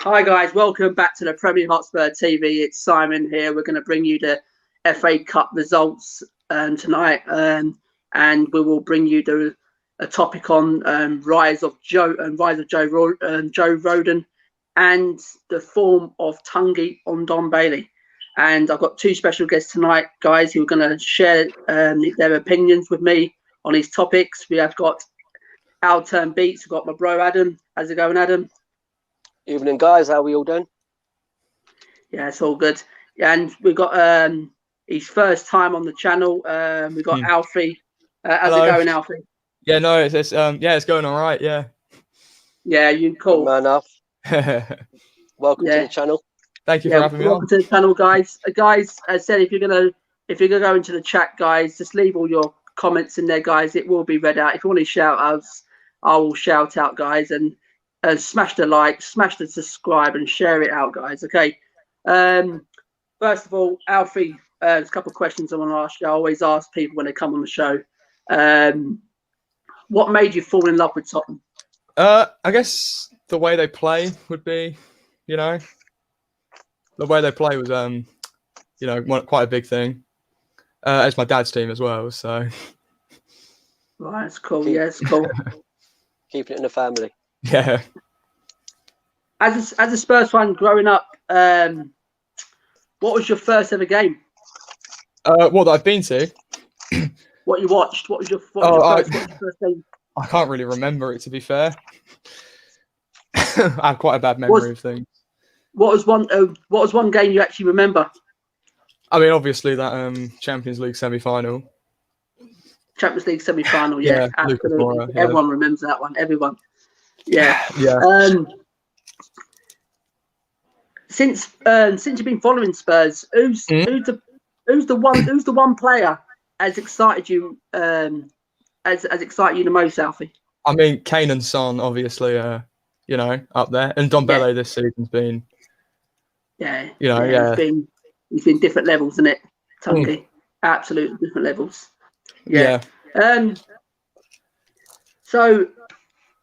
Hi guys, welcome back to the Premier Hotspur TV. It's Simon here. We're going to bring you the FA Cup results tonight, and we will bring you a topic on rise of Joe Rodon and the form of Tangy on Don Bailey. And I've got two special guests tonight, guys, who are going to share their opinions with me on these topics. We have got Our Turn Beats. We've got my bro Adam. How's it going, Adam? Evening, guys. How are we all doing? Yeah, it's all good. And we've got his first time on the channel. We've got Alfie. How's it going, Alfie? Yeah, no, it's going all right. Yeah. Yeah, you cool. Man up. Welcome to the channel. Thank you for having me on. Welcome to the channel, guys. Guys, as I said, if you're gonna go into the chat, guys, just leave all your comments in there, guys. It will be read out. If you want to shout outs, I will shout out, guys, and smash the like, smash the subscribe, and share it out, guys. Okay. First of all, Alfie, there's a couple of questions I want to ask you. I always ask people when they come on the show. What made you fall in love with Tottenham? I guess the way they play would be, the way they play was, quite a big thing. It's my dad's team as well, so. Right, it's cool. Yeah, it's cool. Keeping it in the family. Yeah. As a Spurs fan growing up, what was your first ever game? What that I've been to. What you watched? What was your first game? I can't really remember it, to be fair. I have quite a bad memory of things. What was one game you actually remember? I mean, obviously that Champions League semi-final. Champions League semi-final, yeah, absolutely. Mora, yeah. Everyone remembers that one. Everyone. Yeah. Yeah. Since you've been following Spurs, who's the one player has excited you has excited you the most, Alfie? I mean, Kane and Son, obviously, up there, and Don Bailey this season's been. He's been different levels, isn't it, Tunky? Absolutely different levels. Yeah. So,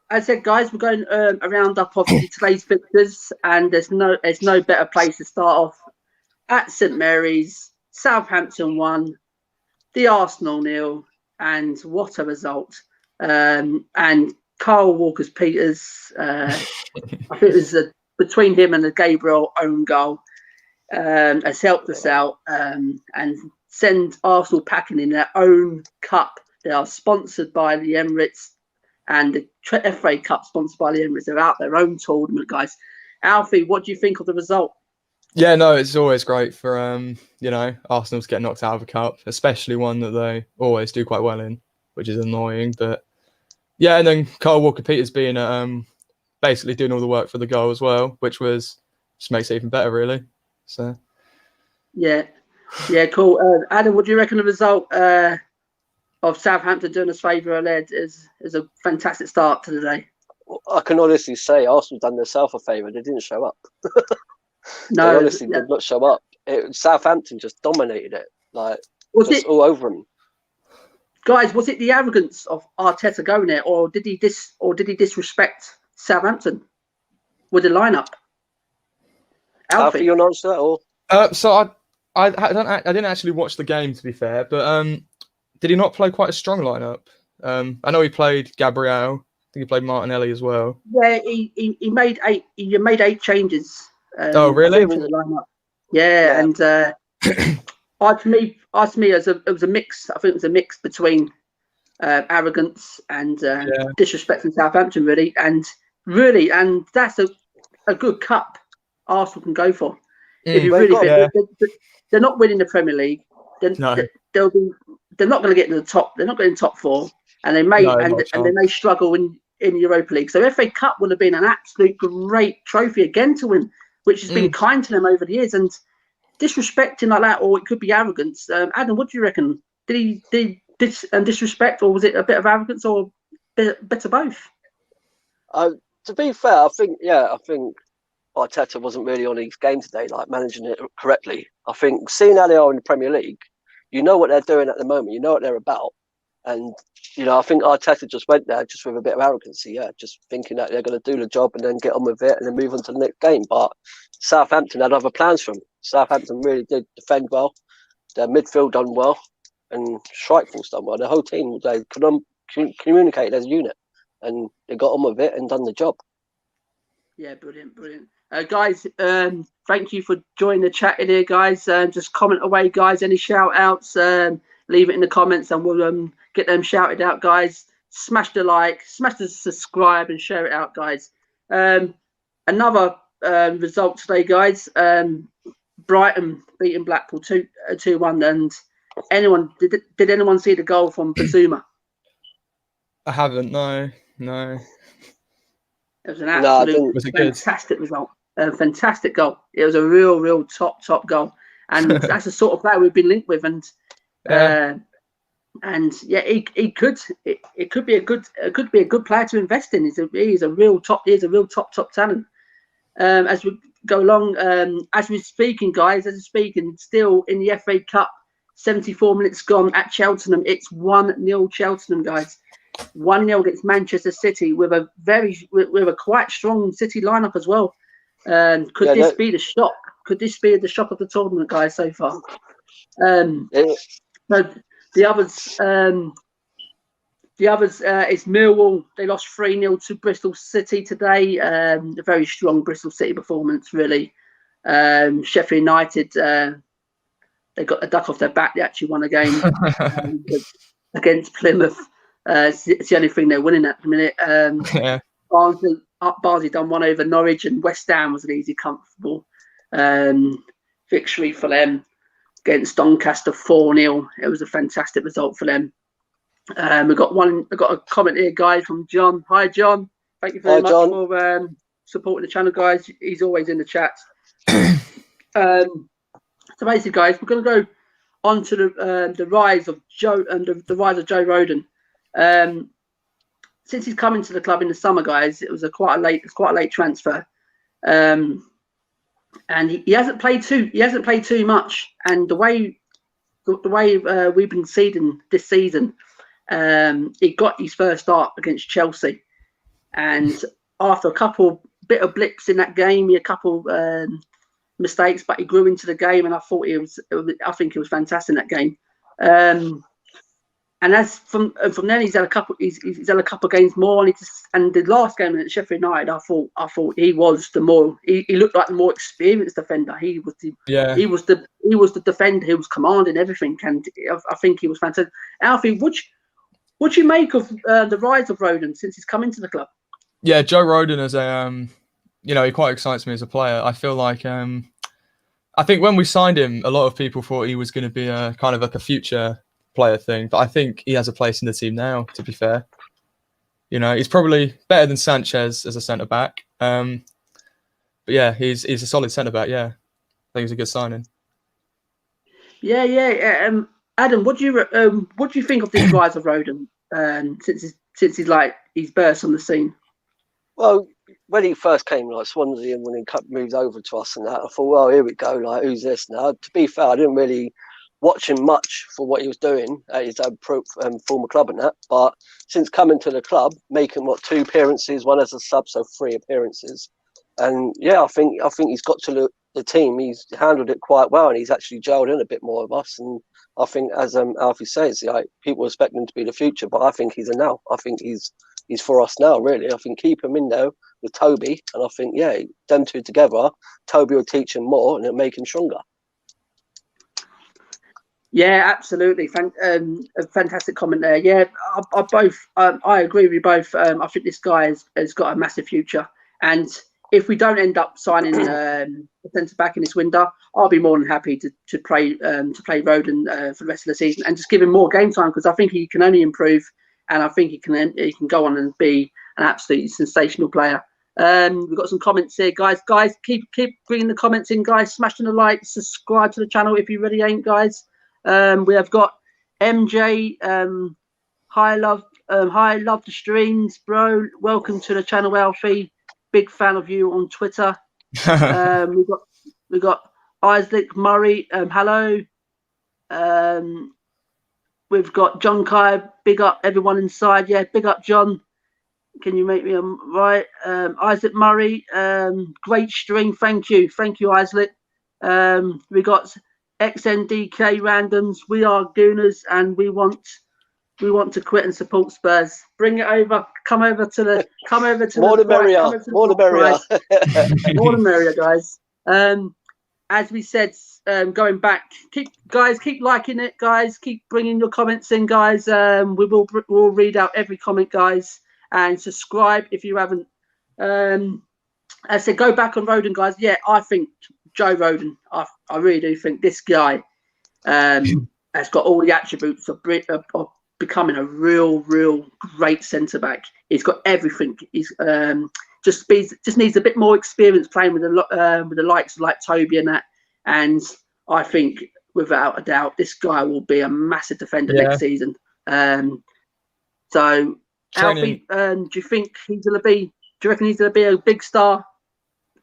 as I said, guys, we're going a roundup of today's fixtures, and there's no better place to start off at St Mary's. Southampton won, the Arsenal 0, and what a result! And Carl Walker-Peters, I think it was between him and the Gabriel own goal, has helped us out and send Arsenal packing in their own cup. They are sponsored by the Emirates, and the FA Cup sponsored by the Emirates. They're out their own tournament, guys. Alfie, what do you think of the result? Yeah, no, it's always great for Arsenal to get knocked out of a cup, especially one that they always do quite well in, which is annoying. But yeah, and then Carl Walker-Peters being basically doing all the work for the goal as well, which just makes it even better, really. So yeah, cool. Adam, what do you reckon the result of Southampton doing us favour is a fantastic start to the day? I can honestly say Arsenal done themselves a favour. They didn't show up. No, they honestly did not show up. Southampton just dominated it, all over them. Guys, was it the arrogance of Arteta going there, or did he disrespect Southampton with the lineup? Alfie, you answer that, or? So I didn't actually watch the game, to be fair, but did he not play quite a strong lineup? I know he played Gabriel. I think he played Martinelli as well. Yeah, he made 8. He made 8 changes. Oh, really? Yeah, and to me, it was a mix. I think it was a mix between arrogance and disrespecting Southampton, really, and that's a good cup Arsenal can go for. If you really, they're not winning the Premier League. They're not going to get in the top. They're not getting top 4, and they may they may struggle in Europa League. So FA Cup would have been an absolute great trophy again to win, which has been kind to them over the years. And disrespecting like that, or it could be arrogance. Adam, what do you reckon? Did he disrespect, or was it a bit of arrogance, or a bit of both? To be fair, I think Arteta wasn't really on his game today, managing it correctly. I think seeing how they are in the Premier League, you know what they're doing at the moment. You know what they're about. And I think Arteta just went there just with a bit of arrogancy, just thinking that they're going to do the job and then get on with it and then move on to the next game. But Southampton had other plans for them. Southampton really did defend well. Their midfield done well, and strike force done well. The whole team, they could communicate as a unit, and they got on with it and done the job. Yeah, brilliant. Guys, thank you for joining the chat in here, guys. Just comment away, guys. Any shout outs, leave it in the comments and we'll get them shouted out, guys. Smash the like, smash the subscribe and share it out, guys. Another result today, guys. Brighton beating Blackpool 2-1. And did anyone see the goal from Bazuma? I haven't, no. It was an absolute fantastic result. A fantastic goal. It was a real top goal. And that's the sort of player we've been linked with. And he could be a good player to invest in. He's a real top talent. As we go along, as we're speaking, guys, still in the FA Cup, 74 minutes gone at Cheltenham. It's 1-0 Cheltenham, guys. 1-0 against Manchester City with a quite strong City lineup as well. Could this be the shock? Could this be the shock of the tournament, guys, so far? So the others is Millwall. They lost 3-0 to Bristol City today. A very strong Bristol City performance, really. Sheffield United, they got a duck off their back. They actually won a game against Plymouth. It's the only thing they're winning at the minute. Barnsley done one over Norwich, and West Ham was an easy, comfortable victory for them against Doncaster 4-0. It was a fantastic result for them. We've got a comment here, guys, from John. Hi, John. Thank you very much for supporting the channel, guys. He's always in the chat. So basically, guys, we're going to go on to the rise of Joe and the rise of Joe Rodon. Since he's coming to the club in the summer, guys, it was quite a late transfer, and he hasn't played too much. And the way we've been seeding this season, he got his first start against Chelsea, and after a couple bit of blips in that game, a couple mistakes, but he grew into the game, and I think he was fantastic in that game. And as from then, he's had a couple of games more, and the last game at Sheffield United, I thought he was he looked like the more experienced defender. He was the defender who was commanding everything, and I think he was fantastic. Alfie, what do you make of the rise of Rodon since he's come into the club? Yeah, Joe Rodon is he quite excites me as a player. I feel like I think when we signed him, a lot of people thought he was going to be a kind of like a future player thing, but I think he has a place in the team now, to be fair. He's probably better than Sanchez as a centre-back. But yeah, he's a solid centre-back, yeah. I think he's a good signing. Yeah. Adam, what do you think of this rise of Rodon since he's burst on the scene? Well, when he first came, like Swansea, and when he moved over to us and that, I thought, well, here we go. Like, who's this now? To be fair, I didn't really watch him much for what he was doing at his former club and that. But since coming to the club, making 2 appearances, one as a sub, so 3 appearances. And yeah, I think he's got to the team. He's handled it quite well, and he's actually gelled in a bit more of us. And I think, as Alfie says, people expect him to be the future, but I think he's a now. I think he's for us now, really. I think keep him in there with Toby, and I think, them two together, Toby will teach him more and it'll make him stronger. Yeah, absolutely. A fantastic comment there. Yeah, I agree with you both. I think this guy has got a massive future. And if we don't end up signing a centre back in this window, I'll be more than happy to play Rodon for the rest of the season and just give him more game time, because I think he can only improve, and I think he can go on and be an absolutely sensational player. We've got some comments here, guys. Guys, keep bringing the comments in, guys. Smashing the like, subscribe to the channel if you really ain't, guys. We have got MJ. Hi, love the streams, bro. Welcome to the channel, Alfie. Big fan of you on Twitter. We got Isaac Murray. Hello. We've got John Kai. Big up everyone inside. Yeah, big up John. Can you make me right? Isaac Murray. Great stream. Thank you, Isaac. We got XNDK randoms. We are Gooners, and we want to quit and support Spurs. Bring it over. Come over to the. More the merrier. More the merrier. More the merrier, guys. As we said, going back, keep liking it, guys. Keep bringing your comments in, guys. We'll read out every comment, guys, and subscribe if you haven't. I said, go back on Rodon, guys. Yeah, I think Joe Rodon. I really do think this guy has got all the attributes of becoming a real great centre back. He's got everything. He's just needs a bit more experience playing with the likes of like Toby and that. And I think without a doubt, this guy will be a massive defender next season. So, Alfie, do you think he's going to be? Do you reckon he's going to be a big star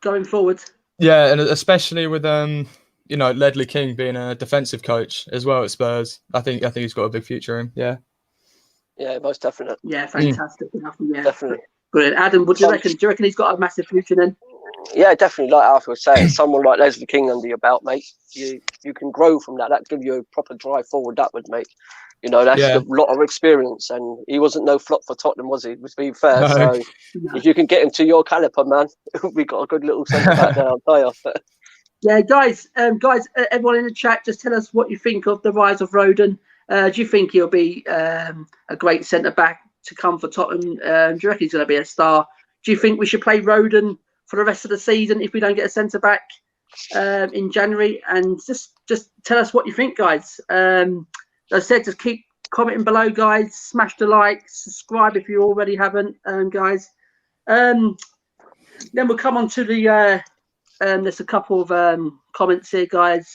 going forward? Yeah, and especially with Ledley King being a defensive coach as well at Spurs, I think he's got a big future in him. Yeah. Yeah, most definitely. Yeah, fantastic. Yeah, definitely. Brilliant. Adam, what do you reckon? Do you reckon he's got a massive future then? Yeah, definitely. Like Alfie was saying, someone like Leslie King under your belt, mate, you can grow from that. That gives you a proper drive forward upwards, mate. That's a lot of experience, and he wasn't no flop for Tottenham, was he? To be fair, no. So if you can get him to your caliber, man, we got a good little centre back there, I'll tell you. Yeah, guys, everyone in the chat, just tell us what you think of the rise of Rodon. Do you think he'll be a great centre back to come for Tottenham? Do you reckon he's going to be a star? Do you think we should play Rodon for the rest of the season if we don't get a centre back in January? And just tell us what you think, guys. As I said, just keep commenting below, guys. Smash the like, subscribe if you already haven't, guys. Then we'll come on to the. There's a couple of comments here, guys.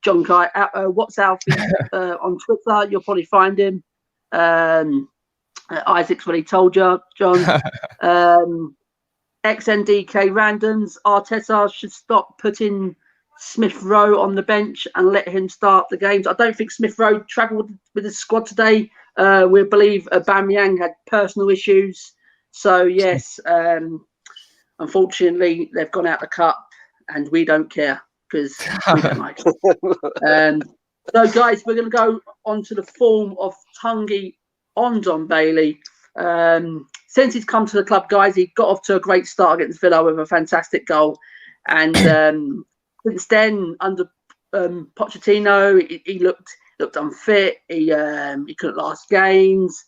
John Kai, what's Alfie on Twitter? You'll probably find him. Isaac's already told you, John. XNDK randoms. Arteta should stop putting Smith Rowe on the bench and let him start the games. I don't think Smith Rowe travelled with the squad today. We believe Aubameyang had personal issues. So, yes, unfortunately, they've gone out the cup and we don't care because we don't like it. So, guys, we're going to go on to the form of Tangy on Don Bailey. Since he's come to the club, guys, he got off to a great start against Villa with a fantastic goal. And since then, under Pochettino, he looked unfit. He couldn't last games.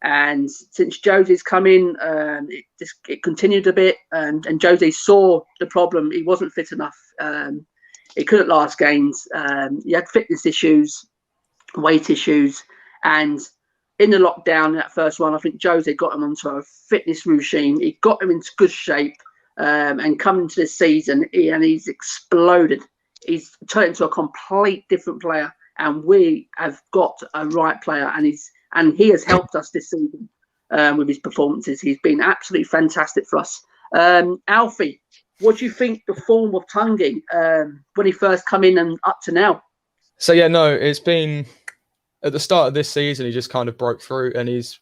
And since Jose's come in, it continued a bit. And Jose saw the problem. He wasn't fit enough. He couldn't last games. He had fitness issues, weight issues. And in the lockdown, that first one, I think Jose got him onto a fitness regime. He got him into good shape. And coming to this season, he's exploded. He's turned into a complete different player. And we have got a right player. And he has helped us this season with his performances. He's been absolutely fantastic for us. Alfie, what do you think the form of Tanguy when he first come in and up to now? So, yeah, no, it's been at the start of this season, he just kind of broke through and he's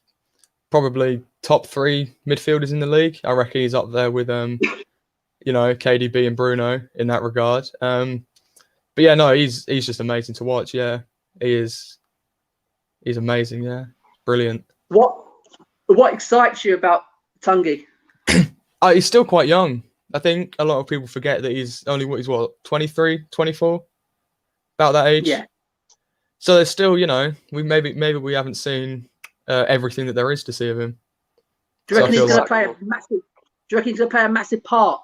probably top 3 midfielders in the league. I reckon he's up there with, KDB and Bruno in that regard. But, yeah, no, he's just amazing to watch. Yeah, he is. He's amazing, yeah. Brilliant. What excites you about Tanguy? He's still quite young. I think a lot of people forget that he's only, 23, 24? About that age? Yeah. So there's still, maybe we haven't seen everything that there is to see of him. Do you reckon he's going to play a massive? Do you reckon he's going to play a massive part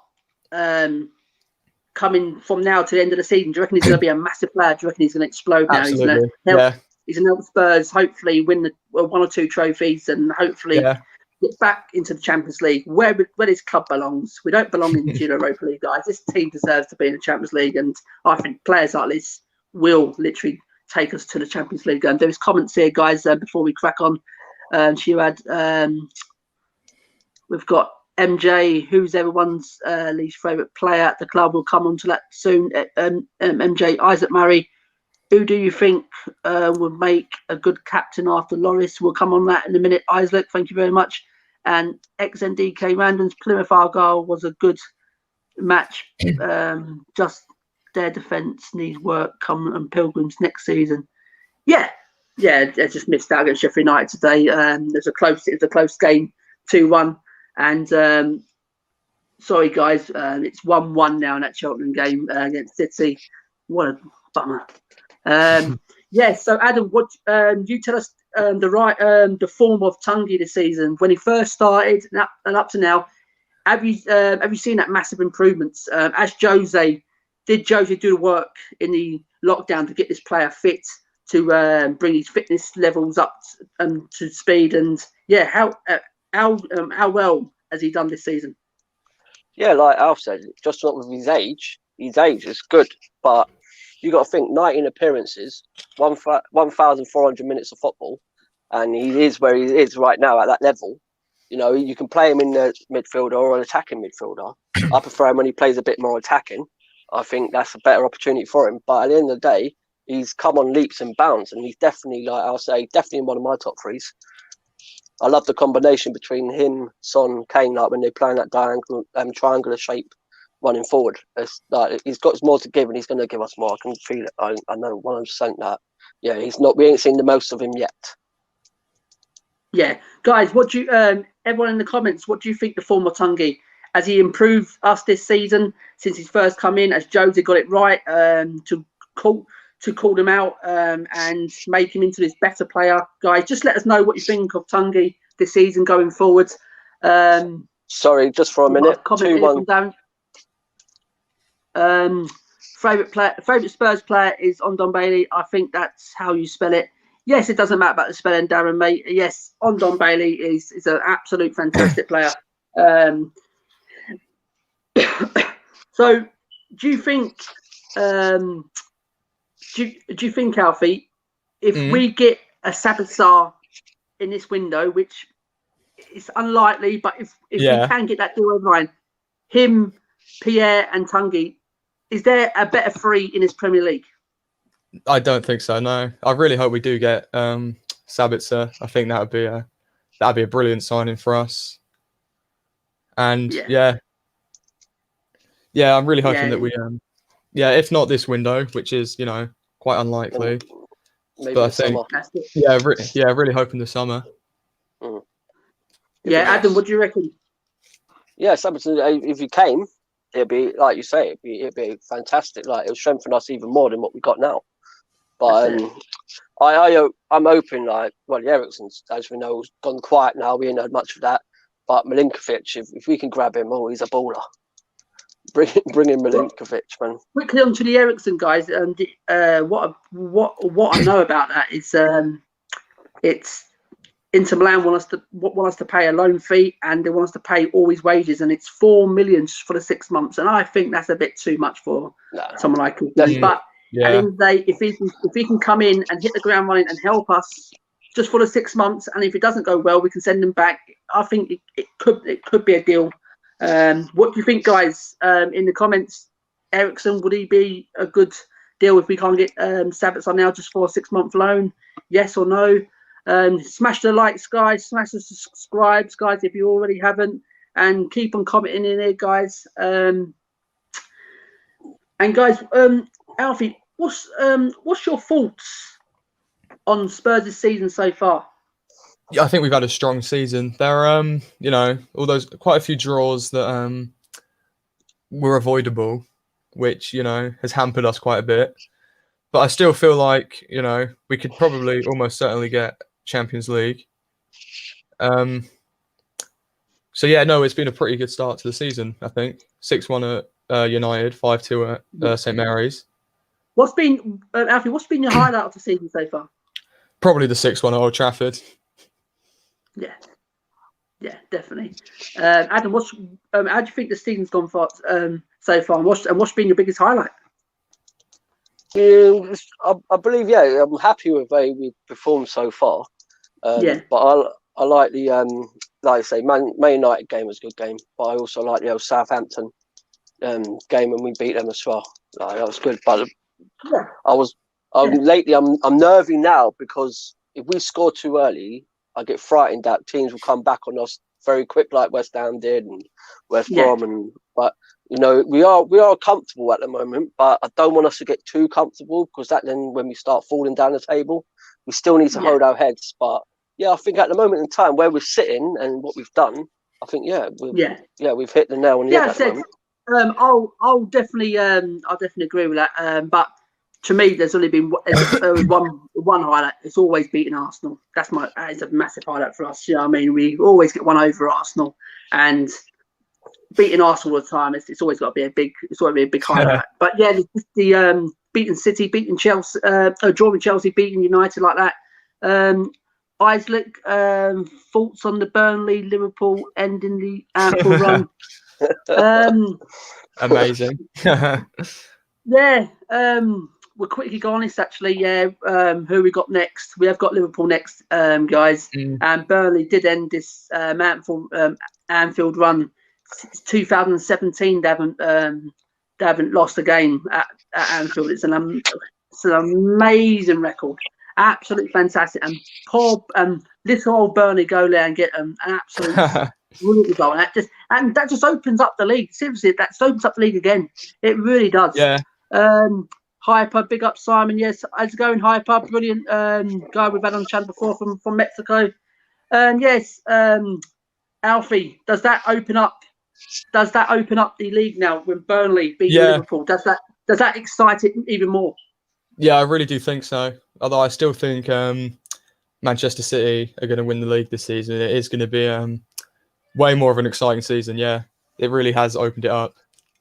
coming from now to the end of the season? Do you reckon he's going to be a massive player? Do you reckon he's going to explode now? Absolutely. He's going to help Spurs hopefully win one or two trophies and hopefully get back into the Champions League where his club belongs. We don't belong in the Europa League, guys. This team deserves to be in the Champions League, and I think players like this will literally take us to the Champions League. And there's comments here, guys, before we crack on. We've got MJ, who's everyone's least favourite player at the club. We'll come on to that soon. MJ, Isaac Murray. Who do you think would make a good captain after Loris? We'll come on that in a minute. Isaac, thank you very much. And XNDK Randoms, Plymouth Argyle was a good match. Just their defence needs work. Come and Pilgrims next season. Yeah, they just missed out against Sheffield United today. It was a close game, 2-1. And sorry guys, it's 1-1 now in that Cheltenham game against City. What a bummer. So Adam, what you tell us the form of Tangy this season when he first started and up to now? Have you seen that massive improvements? As Jose do the work in the lockdown to get this player fit, to bring his fitness levels up to speed? And how well has he done this season? Yeah, like Alf said, just not with his age. His age is good, but you got to think 19 appearances, 1,400 minutes of football, and he is where he is right now at that level. You know, you can play him in the midfielder or an attacking midfielder. I prefer him when he plays a bit more attacking. I think that's a better opportunity for him. But at the end of the day, he's come on leaps and bounds, and he's definitely, like I'll say, definitely in one of my top threes. I love the combination between him, Son, Kane, like when they play in that triangular shape running forward. It's like he's got more to give, and he's going to give us more. I can feel it. I know 100% that. Yeah, we ain't seen the most of him yet. Yeah, guys, what do you? Everyone in the comments, what do you think the form of Tanguy? Has he improved us this season since he's first come in? Has Jose got it right to call him out and make him into this better player? Guys, just let us know what you think of Tanguy this season going forward. Sorry, just for a minute. Comment favorite Spurs player is Ondon Bailey. I think that's how you spell it. Yes, it doesn't matter about the spelling, Darren, mate. Yes, Ondon Bailey is an absolute fantastic player. So, do you think, Alfie, if we get a Sabitzer in this window, which is unlikely, but if we can get that deal over the line, him, Pierre, and Tanguy, is there a better three in this Premier League? I don't think so. No, I really hope we do get Sabitzer. I think that'd be a brilliant signing for us. And I'm really hoping that we if not this window, which is quite unlikely, maybe but I think really hoping the summer. Adam, what do you reckon? Yeah, Sabitzer, if he came, it'd be like you say, it'd be fantastic. Like it'll strengthen us even more than what we got now. But I'm hoping, like, well, Eriksen's, as we know, has gone quiet now. We ain't heard much of that. But Milinkovic, if we can grab him, he's a baller. Bring in Milinkovic, man. Quickly on to the Eriksen guys, and what I know about that is it's Inter Milan want us to pay a loan fee, and they want us to pay all his wages, and it's 4 million for the 6 months, and I think that's a bit too much for someone like him. But at the end of the day, if he can come in and hit the ground running and help us just for the 6 months, and if it doesn't go well, we can send him back. I think it could be a deal. What do you think, guys? In the comments, Eriksen, would he be a good deal if we can't get Sabitzer now just for a 6-month loan? Yes or no? Smash the likes, guys. Smash the subscribes, guys, if you already haven't, and keep on commenting in there, guys. And guys, Alfie, what's your thoughts on Spurs' season so far? Yeah, I think we've had a strong season. There are, quite a few draws that were avoidable, which, has hampered us quite a bit. But I still feel like, we could probably almost certainly get Champions League. It's been a pretty good start to the season, I think. 6-1 at United, 5-2 at St. Mary's. Alfie, what's been your highlight of the season so far? Probably the 6-1 at Old Trafford. Yeah, definitely. Adam, how do you think the season's gone so far? And what's been your biggest highlight? I believe, I'm happy with the way we've performed so far. But I like the, like I say, Man United game was a good game. But I also like the old Southampton game when we beat them as well. Like, that was good. But I was Lately, I'm nervy now because if we score too early, I get frightened that teams will come back on us very quick, like West Ham did and West Brom. But we are comfortable at the moment, but I don't want us to get too comfortable because that then when we start falling down the table, we still need to hold our heads. But I think at the moment in time where we're sitting and what we've done, I think we've hit the nail on the head at the moment. I'll definitely agree with that. But to me, there's only been one highlight. It's always beating Arsenal. That is a massive highlight for us. You know what I mean? We always get one over Arsenal, and beating Arsenal all the time. It's always got to be a big. It's got to be a big highlight. But yeah, the beating City, beating Chelsea, drawing Chelsea, beating United like that. Isaac, thoughts on the Burnley Liverpool ending the Anfield run? Amazing. We'll quickly go on this actually. Who we got next? We have got Liverpool next, guys. And Burnley did end this Anfield run. Since 2017, they haven't lost a game at Anfield. It's an amazing record. Absolutely fantastic. And poor little old Burnley go there and get an absolute brilliant goal. And that just opens up the league. Seriously, that just opens up the league again. It really does. Yeah. Hyper, big up Simon. Yes, how's it going, Hyper? Brilliant guy we've had on the channel before from Mexico. Yes, Alfie, does that open up the league now when Burnley beat Liverpool? Does that excite it even more? Yeah, I really do think so. Although I still think Manchester City are going to win the league this season. It is going to be way more of an exciting season. Yeah, it really has opened it up.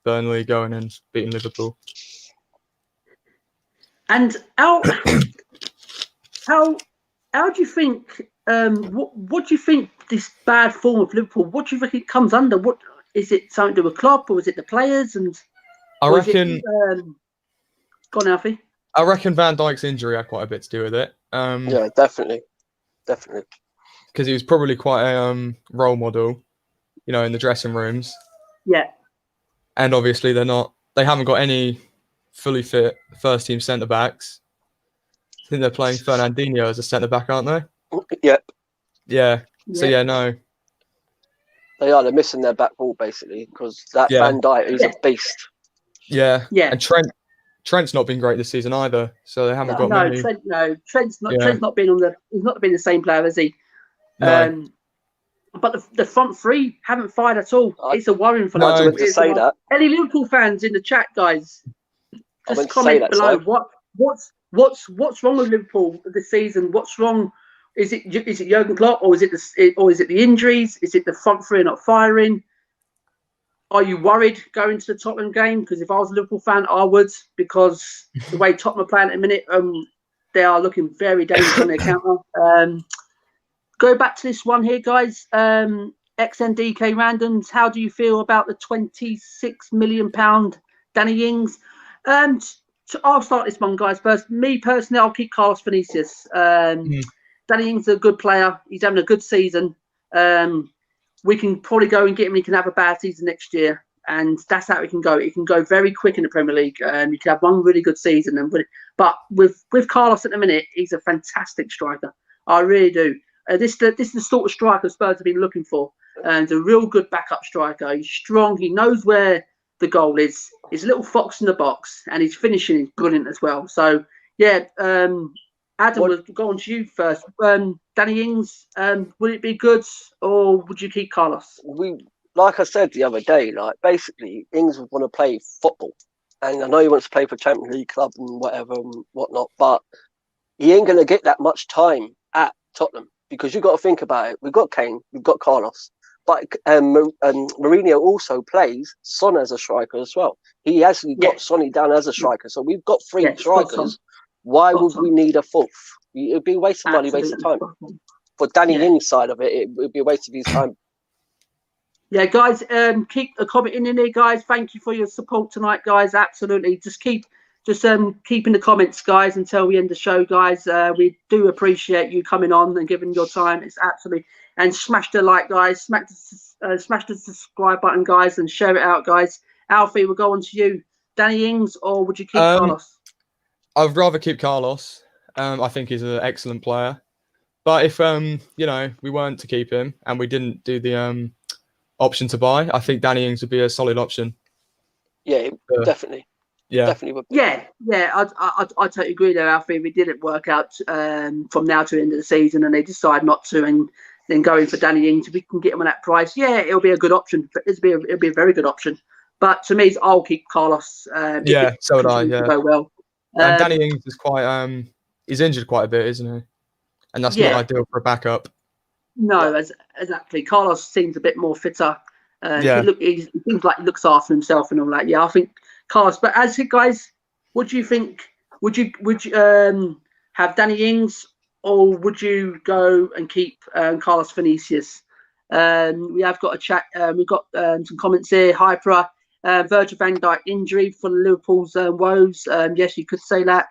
Burnley going and beating Liverpool. And how do you think? What do you think this bad form of Liverpool? What do you think it comes under? What is it? Something to do with Klopp, or is it the players? And I reckon. Go on, Alfie. I reckon Van Dijk's injury had quite a bit to do with it. Yeah, definitely. Because he was probably quite a role model, in the dressing rooms. Yeah. And obviously they haven't got any fully fit first team centre backs. I think they're playing Fernandinho as a centre back, aren't they? Yep. Yeah. So no. They are. They're missing their back ball basically because that Van Dijk is a beast. Yeah. Yeah. And Trent's not been great this season either, so they haven't got many. Trent's not been he's not been the same player, has he? No. But the front three haven't fired at all. It's a worrying for them. To say that. Any Liverpool fans in the chat, guys, just comment below. What's wrong with Liverpool this season? What's wrong? Is it Jurgen Klopp, or is it the injuries? Is it the front three not firing? Are you worried going to the Tottenham game? Because if I was a Liverpool fan, I would, because the way Tottenham are playing at the minute, they are looking very dangerous on their counter. Go back to this one here, guys. XNDK Randoms, how do you feel about the £26 million Danny Ings? I'll start this one, guys, first. Me, personally, I'll keep Carlos Vinicius. Danny Ings is a good player. He's having a good season. We can probably go and get him. He can have a bad season next year, and that's how it can go. It can go very quick in the Premier League. You can have one really good season, but with Carlos at the minute, he's a fantastic striker. I really do. This is the sort of striker Spurs have been looking for, and a real good backup striker. He's strong. He knows where the goal is. He's a little fox in the box, and his finishing is brilliant as well. So yeah. Adam, we'll go on to you first. Danny Ings, would it be good, or would you keep Carlos? Like I said the other day, basically Ings would want to play football, and I know he wants to play for Champions League club and whatever and whatnot, but he ain't going to get that much time at Tottenham because you've got to think about it. We've got Kane, we've got Carlos, but Mourinho also plays Son as a striker as well. He actually got Sonny down as a striker, so we've got three strikers. Why would we need a fourth? It would be a waste of money, waste of time. For Danny Ings' side of it, it would be a waste of his time. Yeah, guys, keep a comment in there, guys. Thank you for your support tonight, guys. Absolutely. Just keep in the comments, guys, until we end the show, guys. We do appreciate you coming on and giving your time. It's absolutely, and smash the like, guys. Smash the subscribe button, guys, and share it out, guys. Alfie, we'll go on to you. Danny Ings, or would you keep Carlos? I'd rather keep Carlos. I think he's an excellent player. But if we weren't to keep him and we didn't do the option to buy, I think Danny Ings would be a solid option. Yeah, definitely. Yeah, definitely would be. Yeah. I totally agree there, Alfie. If it didn't work out from now to the end of the season, and they decide not to, and then going for Danny Ings, if we can get him on that price, yeah, it'll be a good option. It'll be a very good option. But to me, I'll keep Carlos. So would I. Yeah. Go well. And Danny Ings is quite he's injured quite a bit, isn't he? And that's not ideal for a backup. No, exactly. Carlos seems a bit more fitter. He seems like he looks after himself and all that. Yeah, I think Carlos. But as it, guys, what do you think? Would you have Danny Ings, or would you go and keep Carlos Vinicius? We have got a chat. We've got some comments here. Hyper, Virgil van Dijk injury for Liverpool's woes. Yes, you could say that.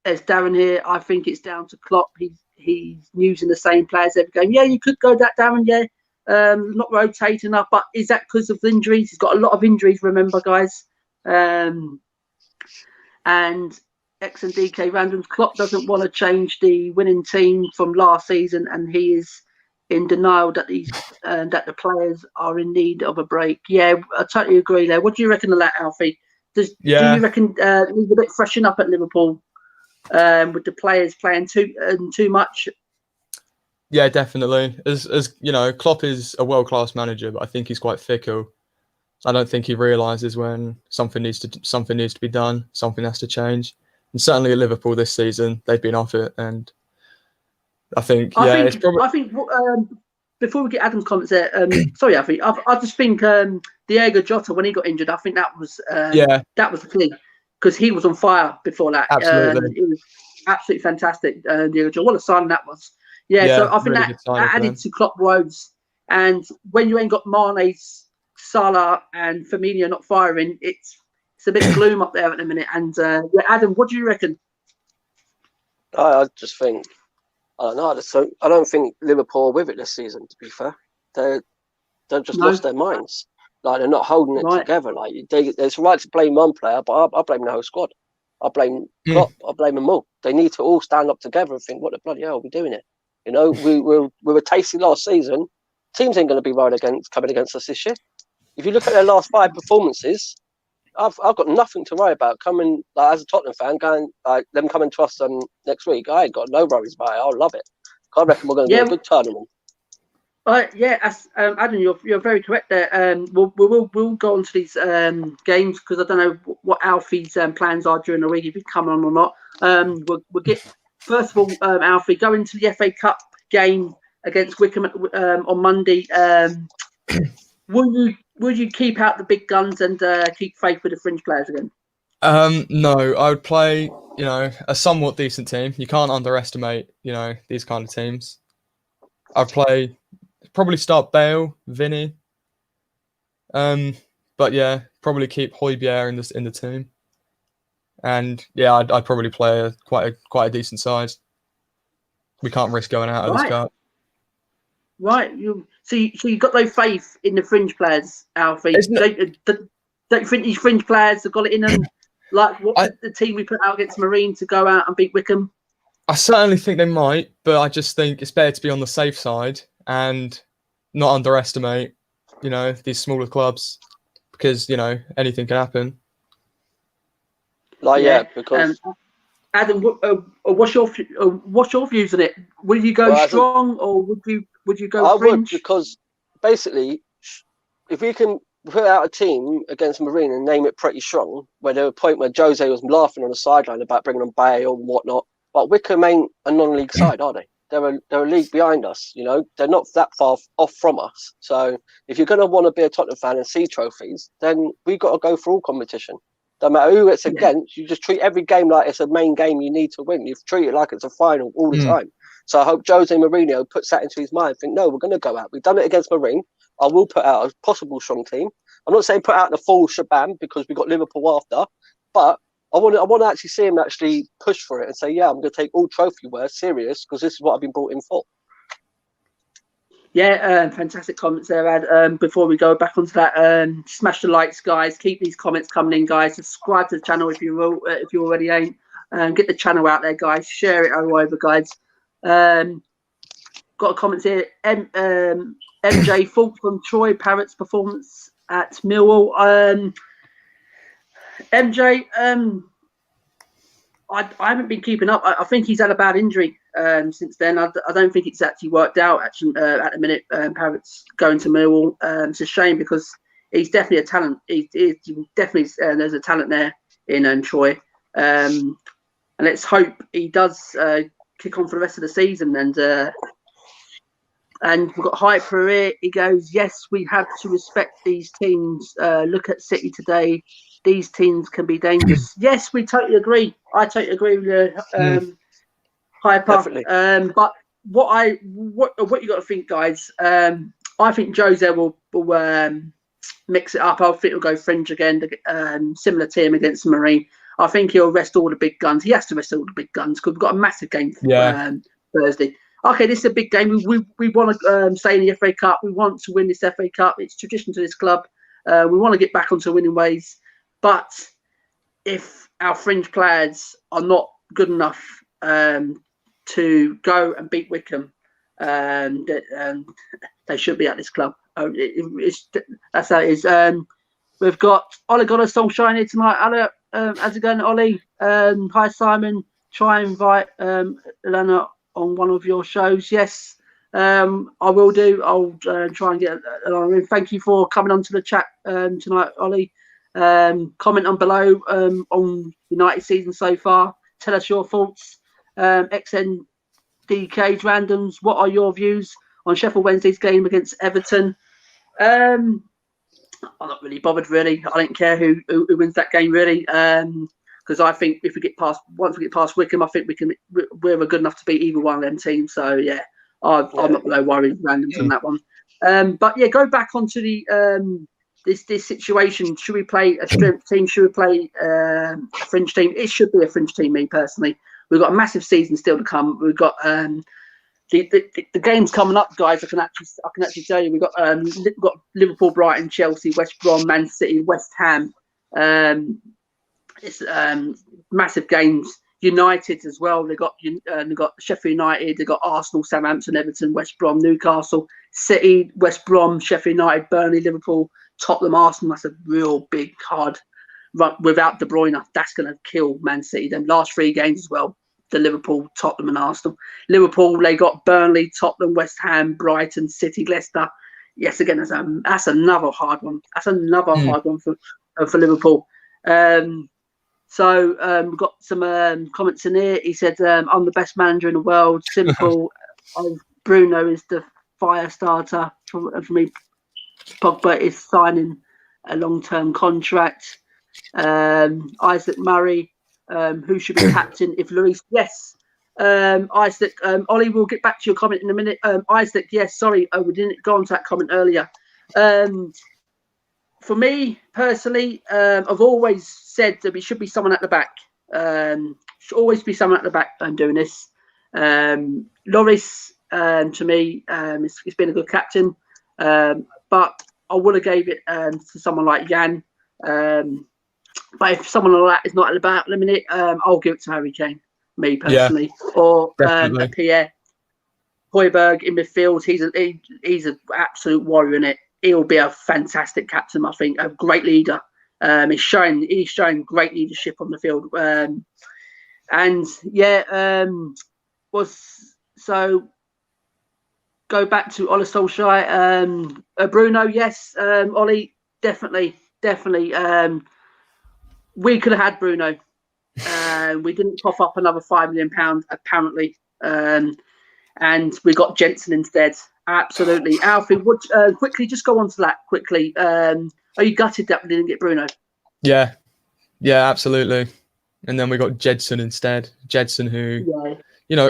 As Darren here, I think it's down to Klopp. He's using the same players every game. Yeah, you could go that, Darren. Yeah, not rotating up, but is that because of injuries? He's got a lot of injuries. Remember, guys. And X and DK Randoms, Klopp doesn't want to change the winning team from last season, and he is in denial that that the players are in need of a break. Yeah, I totally agree there. What do you reckon of that, Alfie? Do you reckon he's a bit freshen up at Liverpool with the players playing too much? Yeah, definitely. As you know, Klopp is a world-class manager, but I think he's quite fickle. I don't think he realises when something needs to be done, something has to change. And certainly at Liverpool this season, they've been off it, and I think it's probably. I think before we get Adam's comments there, sorry, Alfie, I just think Diego Jota, when he got injured, I think that was the thing, because he was on fire before that. Absolutely, it was absolutely fantastic. Diego Jota, what a sign that was. Yeah, so I think really that added to Klopp woes, and when you ain't got Mane, Salah, and Firmino not firing, it's a bit gloom up there at the minute. And Adam, what do you reckon? I just think, I don't know. I don't think Liverpool are with it this season. To be fair, they've just lost their minds. Like, they're not holding it together. Like, it's right to blame one player, but I blame the whole squad. I blame Klopp. I blame them all. They need to all stand up together and think, what the bloody hell are we doing it? You know, we were tasty last season. Teams ain't going to be coming against us this year. If you look at their last 5 performances, I've got nothing to worry about coming, like, as a Tottenham fan, them coming to us next week. I ain't got no worries about it. I'll love it. I reckon we're going to do a good tournament. Adam, you're very correct there. We'll go on to these games, because I don't know what Alfie's plans are during the week, if he's coming on or not. We'll get, first of all, Alfie, go into the FA Cup game against Wickham on Monday. Would you keep out the big guns and keep faith with the fringe players again? No, I would play, a somewhat decent team. You can't underestimate, these kind of teams. I'd probably start Bale, Vinny. But yeah, probably keep Højbjerg in the team. And yeah, I'd probably play quite a decent side. We can't risk going out of this cup. Right, so you got no faith in the fringe players, Alfie? Don't you think these fringe players have got it in them? Like the team we put out against Marine to go out and beat Wickham? I certainly think they might, but I just think it's better to be on the safe side and not underestimate, these smaller clubs, because anything can happen. Because. Adam, what's your views on it? Will you go strong, or would you go fringe? I would, because basically, if we can put out a team against Marine and name it pretty strong, where there was a point where Jose was laughing on the sideline about bringing on Bale and whatnot, but Wickham ain't a non-league side, are they? They're a league behind us. They're not that far off from us. So if you're going to want to be a Tottenham fan and see trophies, then we've got to go for all competition. No matter who it's against, you just treat every game like it's a main game you need to win. You treat it like it's a final all the time. So I hope Jose Mourinho puts that into his mind. Think, no, we're going to go out. We've done it against Marine. I will put out a possible strong team. I'm not saying put out the full shabam, because we got Liverpool after, but I want to actually see him actually push for it and say, yeah, I'm going to take all trophy work serious, because this is what I've been brought in for. Yeah, fantastic comments there, Ad. Before we go back onto that, smash the likes, guys. Keep these comments coming in, guys. Subscribe to the channel if you already ain't. Get the channel out there, guys. Share it all over, guys. Got a comment here. MJ, thoughts on Troy Parrott's performance at Millwall. MJ, I haven't been keeping up. I think he's had a bad injury since then. I don't think it's actually worked out actually at the minute. Parrott's going to Millwall. It's a shame because he's definitely a talent. He's definitely there's a talent there in Troy. And let's hope he does kick on for the rest of the season. And we've got Hyper here. He goes, yes, we have to respect these teams. Look at City today. These teams can be dangerous. Yes, we totally agree. I totally agree with you, Hyper. But what you got to think, guys? I think Jose will mix it up. I think he'll go fringe again, similar team against Marine. I think he'll rest all the big guns. He has to rest all the big guns because we've got a massive game Thursday. Okay, this is a big game. We want to stay in the FA Cup. We want to win this FA Cup. It's tradition to this club. We want to get back onto winning ways. But if our fringe players are not good enough to go and beat Wickham, they should be at this club. That's how it is. We've got Ole Gunnar Solskjaer here tonight. How's it going, Ollie? Hi, Simon. Try and invite Elena on one of your shows. Yes, I will do. I'll try and get Elena in. Thank you for coming on to the chat tonight, Ollie. Comment on below on United season so far. Tell us your thoughts. XNDK randoms. What are your views on Sheffield Wednesday's game against Everton? I'm not really bothered. Really, I don't care who wins that game. Really, because I think if we get past Wickham, I think we're good enough to beat either one of them teams. So yeah, I'm not really worried randoms on that one. But yeah, go back onto the this situation. Should we play a strength team? Should we play a fringe team? It should be a fringe team. Me personally, we've got a massive season still to come. We've got the games coming up, guys. I can actually tell you we've got Liverpool, Brighton, Chelsea, West Brom, Man City, West Ham. It's massive games. United as well. They got Sheffield United. They got Arsenal, Southampton, Everton, West Brom, Newcastle, City, West Brom, Sheffield United, Burnley, Liverpool, Tottenham, Arsenal. That's a real big hard. Without De Bruyne, that's going to kill Man City. Them last three games as well. The Liverpool, Tottenham, and Arsenal. Liverpool, they got Burnley, Tottenham, West Ham, Brighton, City, Leicester. Yes, again, that's another hard one. That's another hard one for Liverpool. So we've got some comments in here. He said, I'm the best manager in the world. Simple. Bruno is the fire starter. For me, Pogba is signing a long-term contract. Isaac Murray, who should be captain if Luis? Yes. Isaac, Ollie, we'll get back to your comment in a minute. Isaac, yes, sorry, we didn't go on to that comment earlier. For me personally, I've always said that it should be someone at the back. Should always be someone at the back doing this. Loris, to me, he's been a good captain, but I would have gave it to someone like Jan. But if someone like that is not at the back at the minute, I'll give it to Harry Kane, me personally, or Pierre Højbjerg in midfield. He's an absolute warrior in it. He'll be a fantastic captain, I think, a great leader. He's showing great leadership on the field. So go back to Ole Solskjaer. Bruno, yes. Ollie, definitely. We could have had Bruno. We didn't cough up another £5 million, apparently. And we got Jensen instead. Absolutely. Alfie, quickly, just go on to that quickly. Are you gutted that we didn't get Bruno? Yeah, absolutely. And then we got Jedson instead. Jedson, who,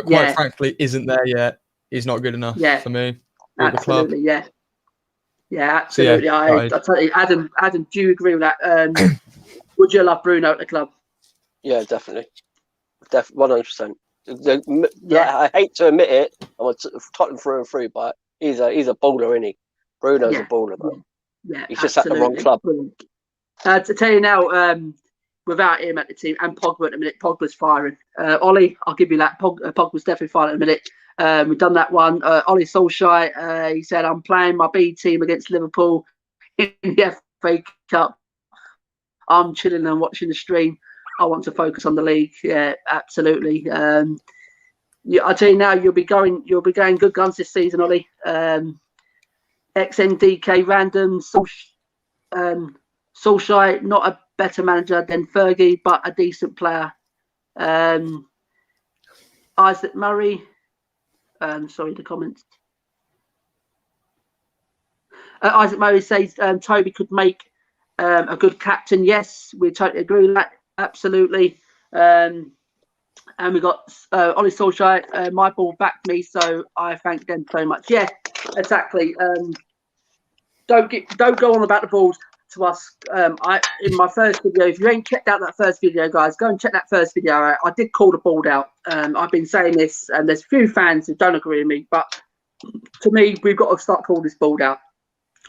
quite frankly, isn't there yet. He's not good enough for me. Absolutely, yeah. Yeah, absolutely. So I tell you, Adam, do you agree with that? Would you love Bruno at the club? Yeah, definitely. 100%. I hate to admit it. I'm a Tottenham through and through, but he's a baller, isn't he? Bruno's a baller, bro. Yeah, he's just at the wrong club. To tell you now, without him at the team and Pogba at the minute, Pogba's firing. Ollie, I'll give you that. Pogba's definitely firing at the minute. We've done that one. Ollie Solskjaer, he said, I'm playing my B team against Liverpool in the FA Cup. I'm chilling and watching the stream. I want to focus on the league. Yeah, absolutely. I tell you now, you'll be going good guns this season, Ollie. XNDK random Solskjaer, not a better manager than Fergie, but a decent player. Isaac Murray. Sorry, the comments. Isaac Murray says Toby could make a good captain. Yes, we totally agree with that. Absolutely. And we got Ollie Solskjaer. My ball backed me, so I thank them so much. Yeah, exactly. Don't go on about the balls to us. In my first video, if you ain't checked out that first video, guys, go and check that first video out. I did call the ball out. I've been saying this, and there's a few fans who don't agree with me, but to me, we've got to start calling this ball out.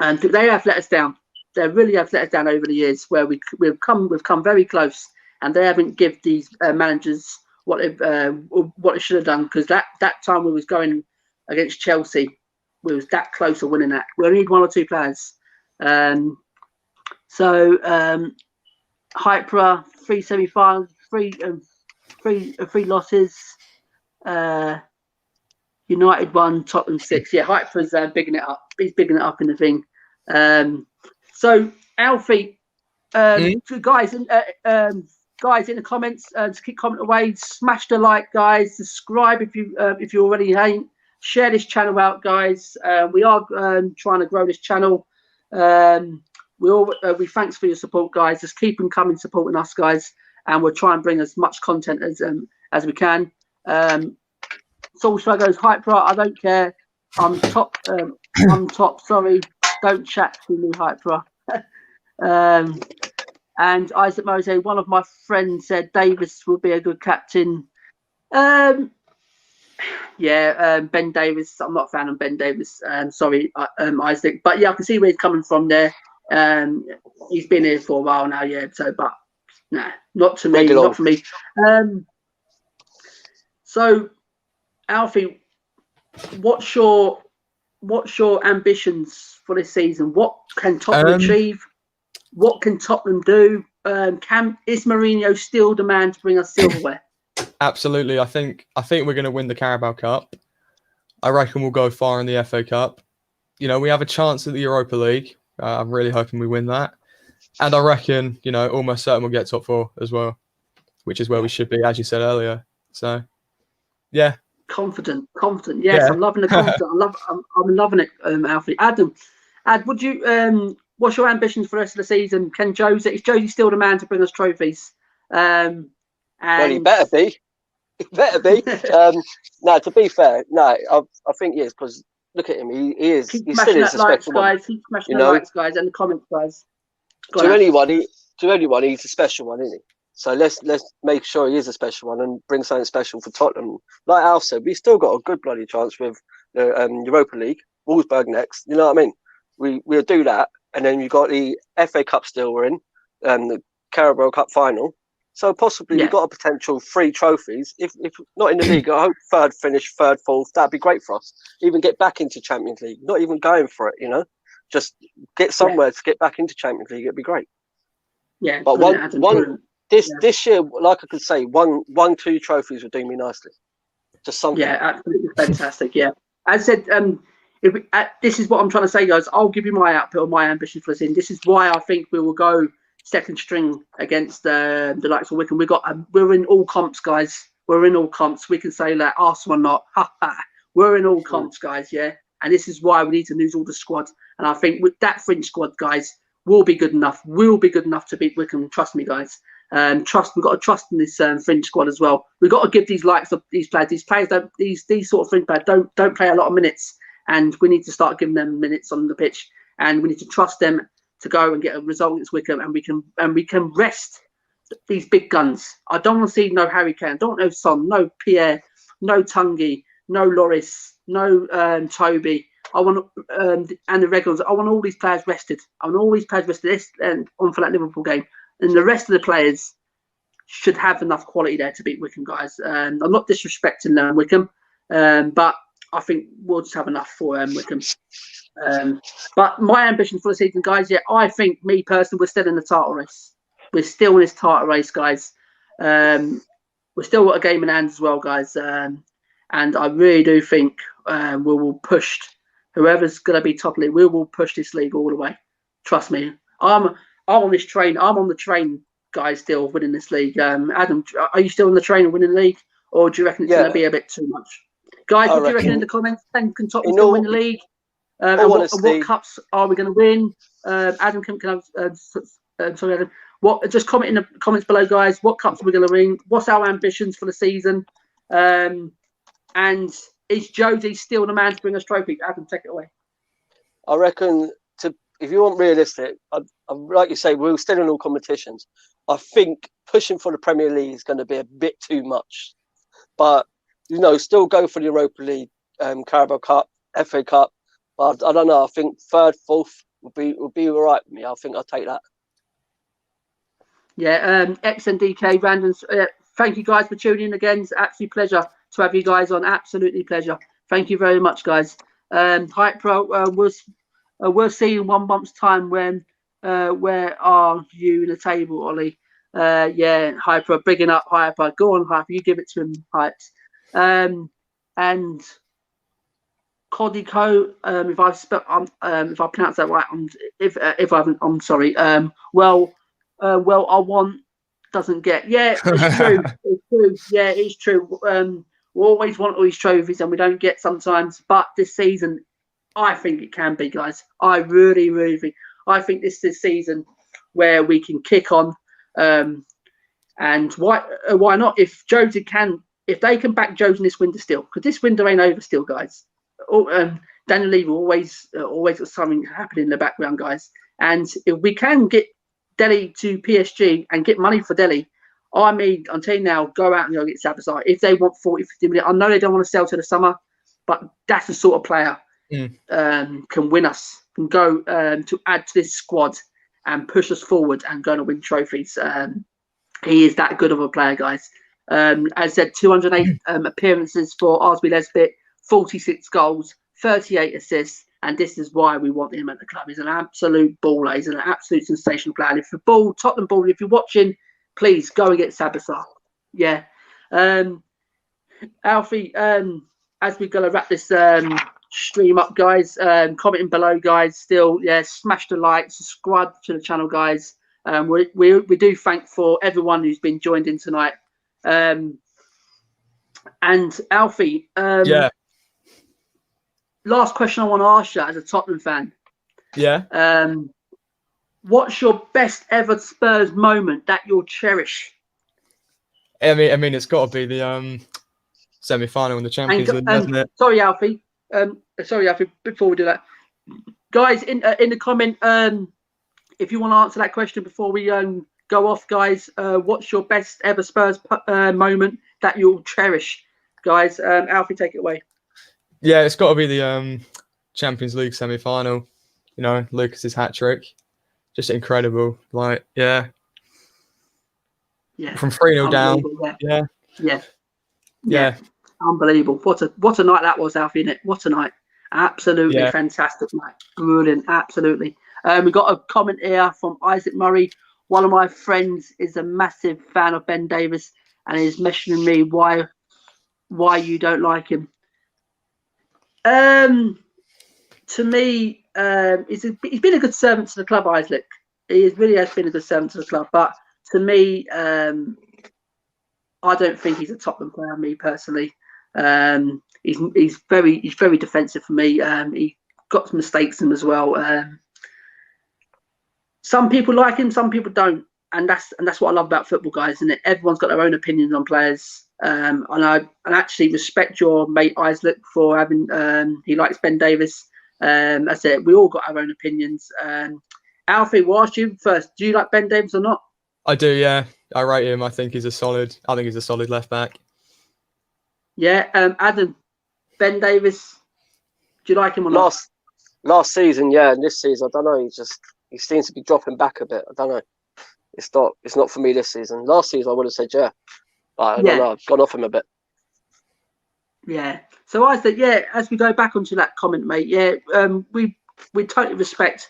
And they have let us down. They really have let us down over the years, where we've come very close, and they haven't given these managers what they should have done. Because that time we was going against Chelsea, we was that close to winning that. We only need one or two players. So Hypera 3 semi-finals, three losses. United 1, Tottenham 6. Yeah, Hypera's bigging it up. He's bigging it up in the thing. So Alfie, guys in the comments, just keep commenting away. Smash the like, guys. Subscribe if you already ain't. Share this channel out, guys. We are trying to grow this channel. We thanks for your support, guys. Just keep on coming, supporting us, guys, and we'll try and bring as much content as we can. Solskjaer goes, Hypera, I don't care. I'm top. I'm top. Sorry, don't chat to me, Hypera. And Isaac Mose, one of my friends said Davis will be a good captain. Ben Davis. I'm not a fan of Ben Davis. Sorry, Isaac. But yeah, I can see where he's coming from there. He's been here for a while now, yeah. So, but nah, not to me. Not for me. So, Alfie, what's your ambitions for this season? What can Tottenham achieve? What can Tottenham do? Is Mourinho still the man to bring us silverware? Absolutely. I think we're going to win the Carabao Cup. I reckon we'll go far in the FA Cup. We have a chance at the Europa League. I'm really hoping we win that. And I reckon, almost certain we'll get top 4 as well, which is where we should be, as you said earlier. So, yeah. Confident. Yes, yeah. I'm loving the confidence. I'm loving it, Alfie. Adam, would you? What's your ambitions for the rest of the season? Is Josie still the man to bring us trophies? Well, he better be. He better be. No, to be fair, no, I think he is, because look at him. He is. He still is a special one. Keep smashing the likes, guys, and the comments, guys. To anyone, he's a special one, isn't he? So let's make sure he is a special one and bring something special for Tottenham. Like Al said, we've still got a good bloody chance with the Europa League, Wolfsburg next. You know what I mean? We'll do that, and then you've got the FA Cup still we're in, the Carabao Cup final. So possibly we've got a potential 3 trophies. If not in the league, I hope third, 4th. That'd be great for us. Even get back into Champions League. Not even going for it, Just get somewhere to get back into Champions League. It'd be great. Yeah, but this year, like I could say, 2 trophies would do me nicely. Just something. Yeah, absolutely fantastic. Yeah, as I said, this is what I'm trying to say, guys. I'll give you my output or my ambition for this season. This is why I think we will go second string against the likes of Wickham. We're in all comps, guys. We're in all comps. We can say that Arsenal or not. We're in all comps, guys. Yeah, and this is why we need to lose all the squad. And I think with that French squad, guys, will be good enough. Will be good enough to beat Wickham. Trust me, guys. We've got to trust in this French squad as well. We've got to give these likes of these players. These sort of French players don't play a lot of minutes, and we need to start giving them minutes on the pitch. And we need to trust them to go and get a result against Wickham, and we can rest these big guns. I don't want to see no Harry Kane. I don't want no Son, no Pierre, no Tangy, no Loris, no Toby. I want and the regulars. I want all these players rested. I want all these players rested this and on for that Liverpool game. And the rest of the players should have enough quality there to beat Wickham, guys. I'm not disrespecting Wickham, but I think we'll just have enough for Wickham. But my ambition for the season, guys, I think me personally, we're still in the title race. We're still in this title race, guys. We're still got a game in hand as well, guys. And I really do think we will push whoever's going to be top league. We will push this league all the way. Trust me. I'm on this train. I'm on the train, guys, still winning this league. Adam, are you still on the train of winning the league? Or do you reckon it's going to be a bit too much? Guys, what do you reckon in the comments? Can Tottenham still win the league? And what cups are we going to win? Adam, sorry, Adam. Just comment in the comments below, guys. What cups are we going to win? What's our ambitions for the season? And is Jody still the man to bring us trophies? Adam, take it away. I reckon, if you want realistic, like you say, we're still in all competitions. I think pushing for the Premier League is going to be a bit too much. But, still go for the Europa League, Carabao Cup, FA Cup. But I don't know. I think third, fourth would be all right with me. I think I'll take that. Yeah, XNDK, Random. Thank you guys for tuning in again. It's an absolute pleasure to have you guys on. Absolutely pleasure. Thank you very much, guys. Hype Pro, we'll see in 1 month's time when where are you in the table, Ollie? Yeah, Hyper, bigging up Hyper. Go on, Hyper. You give it to him, Hypes. And Codico, if I pronounce that right, if I haven't, I'm sorry. Well, I want doesn't get. Yeah, it's true. It's true. Yeah, it's true. We always want all these trophies and we don't get sometimes. But this season, I think it can be, guys. I really, really think. I think this is the season where we can kick on. And why not? If they can back Jones in this window still, because this window ain't over still, guys. Daniel Levy always got something happening in the background, guys. And if we can get Delhi to PSG and get money for Delhi, I mean, I'm telling you now, go out and go get Sabazai. If they want 40, 50 million, I know they don't want to sell to the summer, but that's the sort of player can win us, can go to add to this squad and push us forward and go and win trophies. He is that good of a player, guys. As I said, 208 appearances for RB Lesbit, 46 goals, 38 assists, and this is why we want him at the club. He's an absolute baller. He's an absolute sensational player. And if the Tottenham ball, if you're watching, please go and get Sabasa. Yeah. Alfie, as we're going to wrap this stream up, guys, commenting below, guys, still, yeah, smash the like, subscribe to the channel, guys. We do thank for everyone who's been joined in tonight. And Alfie, last question I want to ask you as a Tottenham fan. Yeah. What's your best ever Spurs moment that you'll cherish? I mean, it's got to be the semi-final in the Champions League, hasn't it? Sorry, Alfie. Before we do that, guys, in the comment, if you want to answer that question before we go off, guys, what's your best ever Spurs moment that you'll cherish, guys? Alfie, take it away. Yeah, it's got to be the Champions League semi-final. Lucas's hat trick, just incredible. Like, yeah, from 3-0 down. Yeah. Unbelievable. What a night that was, Alfie, innit? What a night. Absolutely fantastic night. Brilliant. Absolutely. We got a comment here from Isaac Murray. One of my friends is a massive fan of Ben Davies and is messaging me why you don't like him. To me, he's been a good servant to the club, Isaac. He really has been a good servant to the club. But to me, I don't think he's a Tottenham player. Me personally, he's very defensive for me. He got some mistakes in him as well. Some people like him, some people don't, and that's what I love about football, guys. Isn't it? Everyone's got their own opinions on players. And I actually respect your mate Isaac for having he likes Ben Davies. I said we all got our own opinions. Alfie, we'll ask you first. Do you like Ben Davies or not? I do, yeah. I rate him. I think he's a solid left back. Yeah, Adam, Ben Davies. Do you like him or not? Last season, yeah, and this season, I don't know. He seems to be dropping back a bit. I don't know. It's not for me this season. Last season, I would have said yeah, but I don't know. I've gone off him a bit. Yeah. So I said, yeah. As we go back onto that comment, mate. Yeah. We totally respect,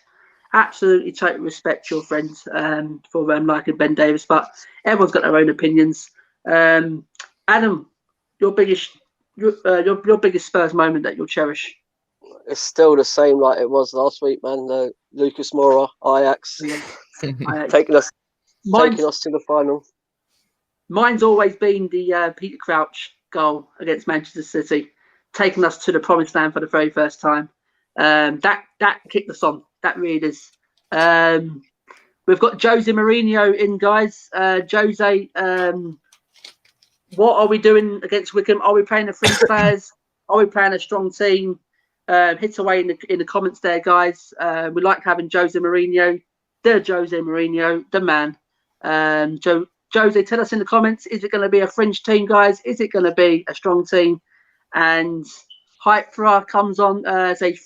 absolutely totally respect your friends for liking Ben Davies, but everyone's got their own opinions. Adam, your biggest Spurs moment that you'll cherish? It's still the same like it was last week, man. Lucas Moura, Ajax, taking us to the final. Mine's always been the Peter Crouch goal against Manchester City, taking us to the promised land for the very first time. That kicked us on. That really is. We've got Jose Mourinho in, guys. Jose, what are we doing against Wickham? Are we playing the fringe players? Are we playing a strong team? Hit away in the comments there, guys. We like having Jose Mourinho, the man. Jose, tell us in the comments, is it going to be a fringe team, guys? Is it going to be a strong team? And hype for our comes on as a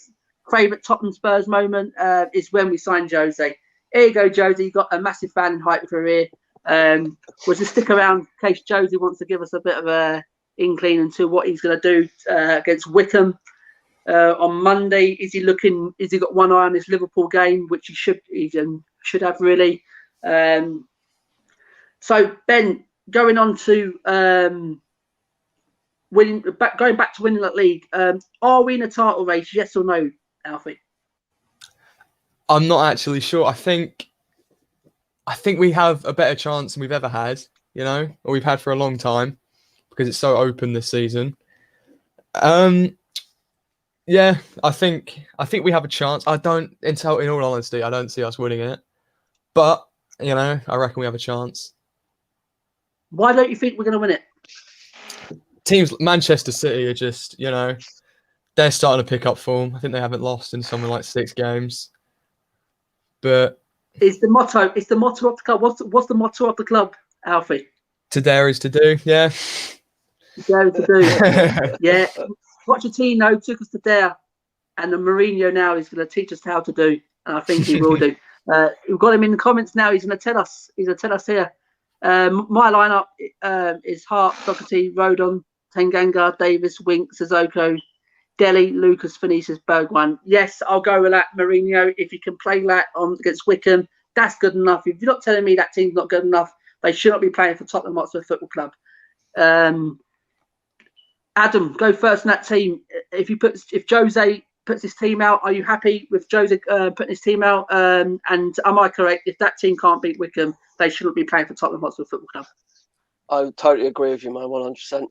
favourite Tottenham Spurs moment is when we signed Jose. Here you go, Jose. You got a massive fan and hype for here. We'll just stick around in case Jose wants to give us a bit of a inkling into what he's going to do against Wickham on Monday. Is he got one eye on this Liverpool game, which he should have really. So Ben, going on to going back to winning that league, are we in a title race? Yes or no, Alfie? I'm not actually sure. I think we have a better chance than we've ever had, or we've had for a long time, because it's so open this season. Yeah, I think we have a chance. In all honesty, I don't see us winning it, but I reckon we have a chance. Why don't you think we're going to win it? Teams, Manchester City are just, they're starting to pick up form. I think they haven't lost in something like 6 games. But it's the motto of the club. What's the motto of the club, Alfie? To dare is to do, yeah. To dare is to do. Yeah. Pochettino took us to dare, and the Mourinho now is going to teach us how to do, and I think he will do. We've got him in the comments now. He's going to tell us. He's going to tell us here. My lineup is Hart, Doherty, Rodon, Tanganga, Davis, Winks, Sissoko, Dele, Lucas, Vinicius, Bergwijn. Yes, I'll go with that, Mourinho. If you can play that on against Wickham, that's good enough. If you're not telling me that team's not good enough, they should not be playing for Tottenham Hotspur Football Club. Adam, go first in that team. If Jose puts his team out, are you happy with Jose putting his team out? And am I correct? If that team can't beat Wickham, they shouldn't be playing for Tottenham Hotspur Football Club. I totally agree with you, man. 100%.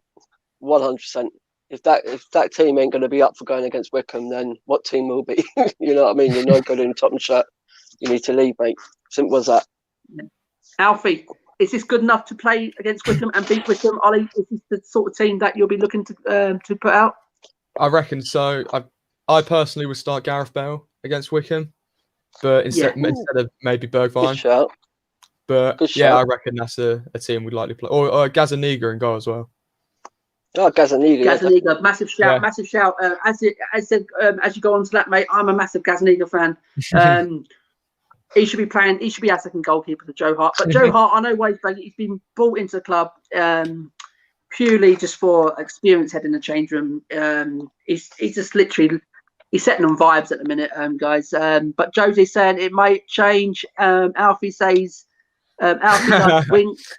100%. If that team ain't going to be up for going against Wickham, then what team will be? You know what I mean? You're not good in Tottenham shirt. You need to leave, mate. Simple as that. Alfie, is this good enough to play against Wickham and beat Wickham? Ollie, is this the sort of team that you'll be looking to put out? I reckon so. I personally would start Gareth Bale against Wickham, but instead of maybe Bergwijn. Good shout. But I reckon that's a team we'd likely play. Or Gazaniga in goal as well. Oh, Gazaniga, massive shout, massive shout. As you go on to that, mate, I'm a massive Gazaniga fan. He should be playing. He should be our second goalkeeper to Joe Hart. But Joe Hart, I know why he's playing. He's been brought into the club purely just for experience head in the change room. He's just literally setting on vibes at the minute, guys. But Jose's saying it might change. Alfie says, Alfie loves Winks.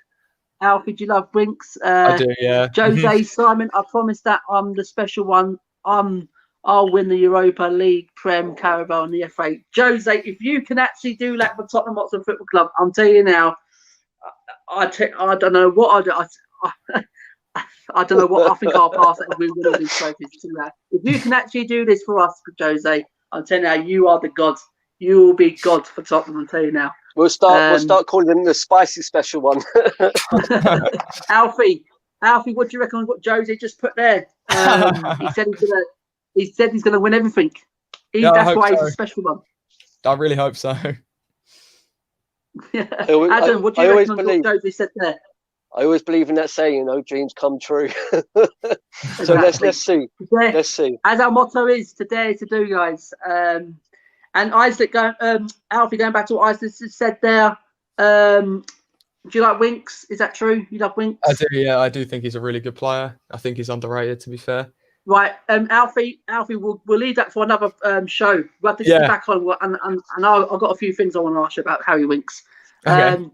Alfie, do you love Winks? I do, yeah. Jose, Simon, I promise that I'm the special one. I'll win the Europa League, Prem, Carabao, and the FA. Jose, if you can actually do that for Tottenham Hotspur Football Club, I'm telling you now, I don't know what I don't know what I think I'll pass it if we win all these trophies to that. If you can actually do this for us, Jose, I'm telling you now, you are the god. You will be god for Tottenham. I'm telling you now. We'll start calling them the spicy special one. Alfie, what do you reckon on what Jose just put there? He said he's going to win everything. That's why he's a special one. I really hope so. Adam, what do you reckon on what Jose said there? I always believe in that saying, you know, dreams come true. So Exactly. let's see. Yeah. Let's see. As our motto is, to dare to do, guys. And Isaac, Alfie, going back to what Isaac said there. Do you like Winks? Is that true? You love Winks? I do, yeah. I do think he's a really good player. I think he's underrated, to be fair. Right, Alfie, we'll leave that for another show. We'll have to get back on, and I've got a few things I want to ask you about Harry Winks. Okay.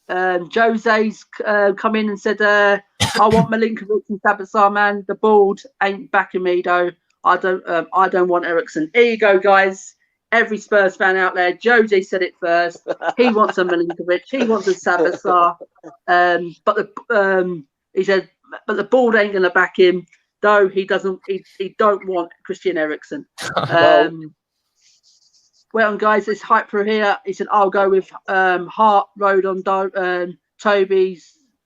Jose's come in and said, "I want Milinkovic and Sabitzer, man. The board ain't backing me though. I don't want Ericsson." Here you go, guys. Every Spurs fan out there, Jose said it first. He wants a Milinkovic. He wants a Sabitzer. He said, but the board ain't going to back him. Though he doesn't, he don't want Christian Eriksen. Well, guys, this hype for here. He said, "I'll go with Hart, Rodon, Toby,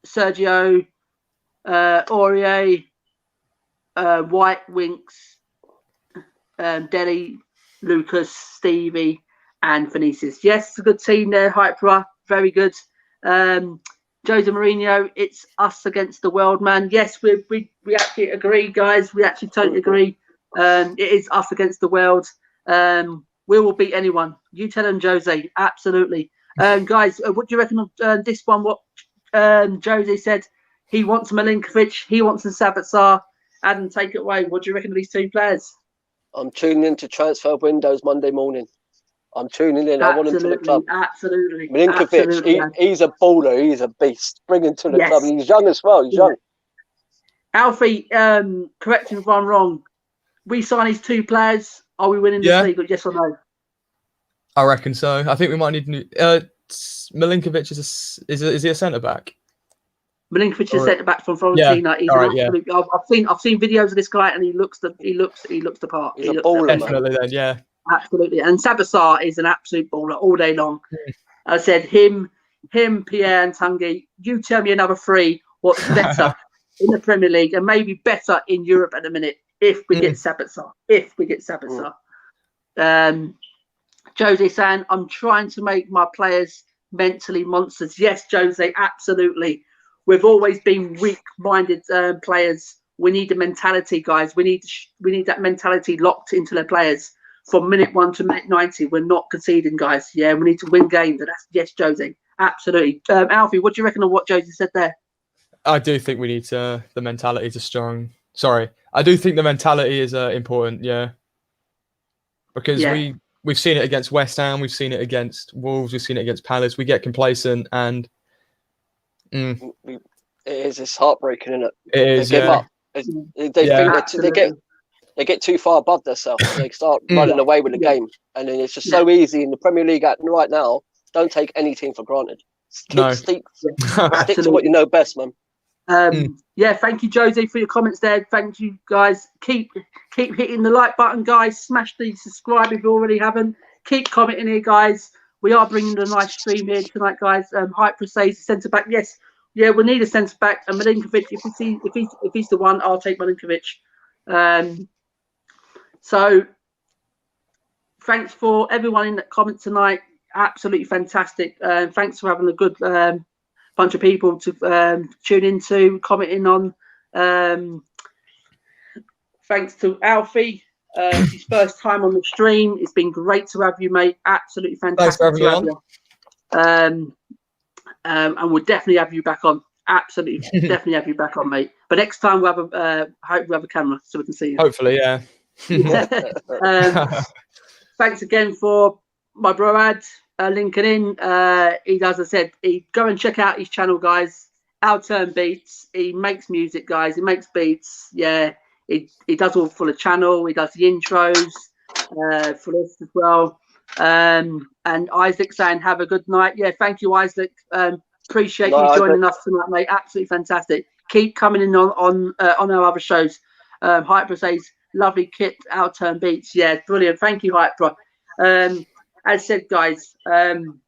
Sergio, Aurier, White, Winks, Deli, Lucas, Stevie, and Vinicius." Yes, it's a good team there. Hype for very good. Jose Mourinho, it's us against the world, man. Yes, we actually agree, guys. We actually totally agree. It is us against the world. We will beat anyone. You tell them, Jose. Absolutely. Guys, what do you reckon of this one? What Jose said, he wants Milinkovic, he wants a Sabitzer. Adam, take it away. What do you reckon of these two players? I'm tuning into transfer windows Monday morning. I'm tuning in. I want him to the club. Absolutely. Milinkovic, he's a baller. He's a beast. Bring him to the club. He's young as well. He's young. Alfie, correct me if I'm wrong. We sign these two players. Are we winning this league? Yes or no? I reckon so. I think we might need new. Milinkovic is he a centre back? Milinkovic is centre back from Fiorentina. Yeah. I've seen videos of this guy, and he looks the part. He's a baller, definitely. Then, yeah. Absolutely, and Sabitzer is an absolute baller all day long. I said him, Pierre and Tanguy. You tell me another three. What's better in the Premier League and maybe better in Europe at the minute if we get Sabitzer. Jose saying, "I'm trying to make my players mentally monsters." Yes, Jose, absolutely. We've always been weak-minded players. We need the mentality, guys. We need that mentality locked into the players. From minute 1 to minute 90, we're not conceding, guys. Yeah, we need to win games. And that's yes, Jose, absolutely. Alfie, what do you reckon of what Jose said there? I do think we need the mentality to strong. Sorry, I do think the mentality is important. Yeah, because we've seen it against West Ham, we've seen it against Wolves, we've seen it against Palace. We get complacent and it's heartbreaking, isn't it? It is. They give up. They get too far above themselves. They start running away with the game, and then it's just so easy in the Premier League right now. Don't take anything for granted. Stick to what you know best, man. Thank you, Jose, for your comments there. Thank you, guys. Keep hitting the like button, guys. Smash the subscribe if you already haven't. Keep commenting here, guys. We are bringing a nice stream here tonight, guys. Hype for says centre back. Yes, we need a centre back. And Milinkovic, if he's the one, I'll take Milinkovic. So thanks for everyone in the comment tonight. Absolutely fantastic. Thanks for having a good bunch of people to tune into, commenting on. Thanks to Alfie. It's his first time on the stream. It's been great to have you, mate. Absolutely fantastic to have you. And we'll definitely have you back on. Absolutely, definitely have you back on, mate. But next time we'll have hope we have a camera so we can see you. Hopefully, yeah. Thanks again for my bro Ad linking in. As I said, go and check out his channel, guys. Outturn Beats. He makes music, guys. He makes beats. Yeah, he does all for the channel. He does the intros for this as well. And Isaac saying, "Have a good night." Yeah, thank you, Isaac. Appreciate you joining us tonight, mate. Absolutely fantastic. Keep coming in on our other shows. Hyper says, "Lovely kit, Outturn Beats." Yeah, brilliant. Thank you, Hyper. As said, guys, and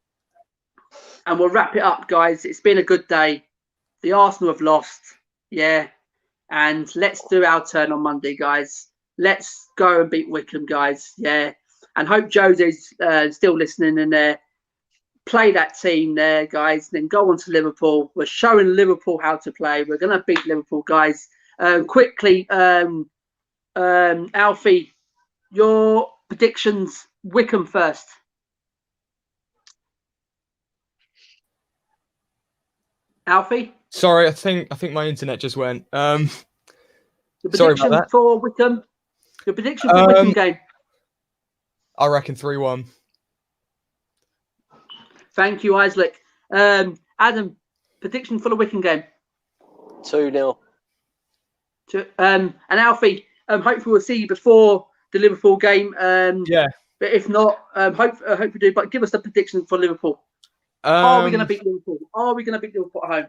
we'll wrap it up, guys. It's been a good day. The Arsenal have lost. Yeah. And let's do our turn on Monday, guys. Let's go and beat Wickham, guys. Yeah. And hope Jose's still listening in there. play that team there, guys. Then go on to Liverpool. We're showing Liverpool how to play. We're going to beat Liverpool, guys. Quickly, Alfie, your predictions. Wickham first. Alfie? Sorry, I think my internet just went. Your Sorry about prediction that. for Wickham. Your prediction for Wickham game. I reckon 3-1. Thank you, Isaac. Adam, prediction for the Wickham game. 2-0. And Alfie, hopefully we'll see you before the Liverpool game. Yeah. But if not, hope we do. But give us the prediction for Liverpool. Are we going to beat Liverpool? Are we going to beat Liverpool at home?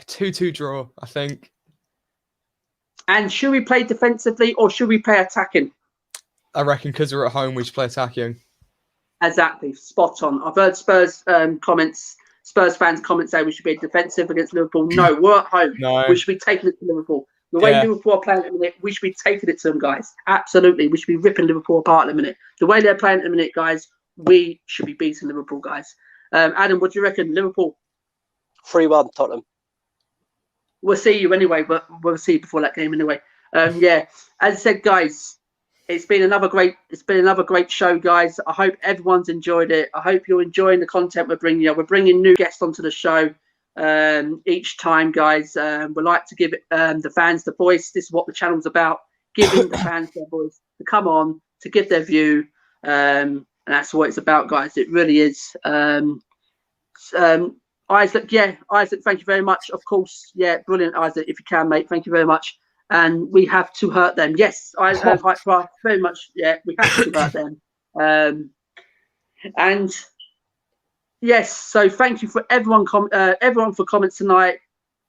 2-2 draw, I think. And should we play defensively or should we play attacking? I reckon because we're at home, we should play attacking. Exactly, spot on. I've heard Spurs fans comments say we should be defensive against Liverpool. No, we're at home. No. We should be taking it to Liverpool. The way Liverpool are playing at the minute, we should be taking it to them, guys. Absolutely, we should be ripping Liverpool apart at the minute. The way they're playing at the minute, guys, we should be beating Liverpool, guys. Adam, what do you reckon? Liverpool? 3-1 Tottenham. We'll see you anyway, but we'll see you before that game anyway. Yeah, as I said, guys, it's been another great show, guys. I hope everyone's enjoyed it. I hope you're enjoying the content we're bringing you. We're bringing new guests onto the show each time, guys. We like to give the fans the voice. This is what the channel's about: giving the fans their voice to come on, to give their view, and that's what it's about, guys. It really is. Isaac, thank you very much. Of course, brilliant, Isaac. If you can, mate, thank you very much. And we have to hurt them. Yes, very much. Yeah, we have to hurt them. And yes, so thank you for everyone for comments tonight.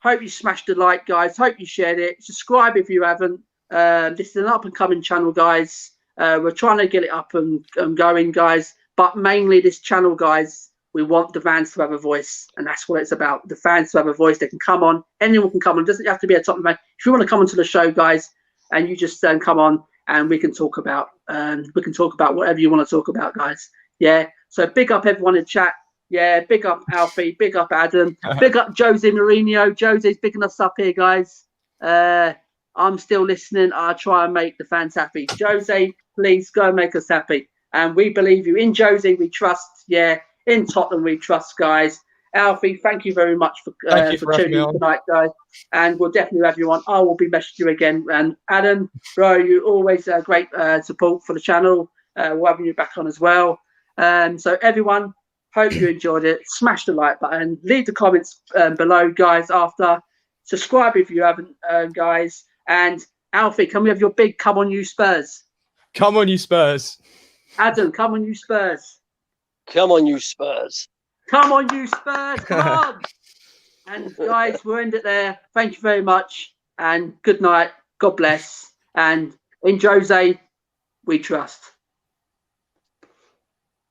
Hope you smashed the like, guys. Hope you shared it. Subscribe if you haven't. This is an up and coming channel, guys. We're trying to get it up and going, guys. But mainly this channel, guys, we want the fans to have a voice, and that's what it's about. The fans to have a voice. They can come on. Anyone can come on. It doesn't have to be a top man. If you want to come onto the show, guys, and you just come on, and we can talk about whatever you want to talk about, guys. Yeah. So big up everyone in chat. Yeah. Big up Alfie. Big up Adam. Big up Jose Mourinho. Jose's bigging us up here, guys. I'm still listening. I'll try and make the fans happy. Jose, please go and make us happy. And we believe you. In Jose, we trust. Yeah. In Tottenham, we trust, guys. Alfie, thank you very much for tuning in tonight, guys. And we'll definitely have you on. I will be messaging you again. And Adam, bro, you always great support for the channel. We'll have you back on as well. So everyone, hope you enjoyed it. Smash the like button. Leave the comments below, guys, after. Subscribe if you haven't, guys. And Alfie, can we have your big come on you Spurs? Come on you Spurs. Adam, come on you Spurs. Come on, you Spurs. Come on, you Spurs. Come on. And guys, we'll end it there. Thank you very much. And good night. God bless. And in Jose, we trust.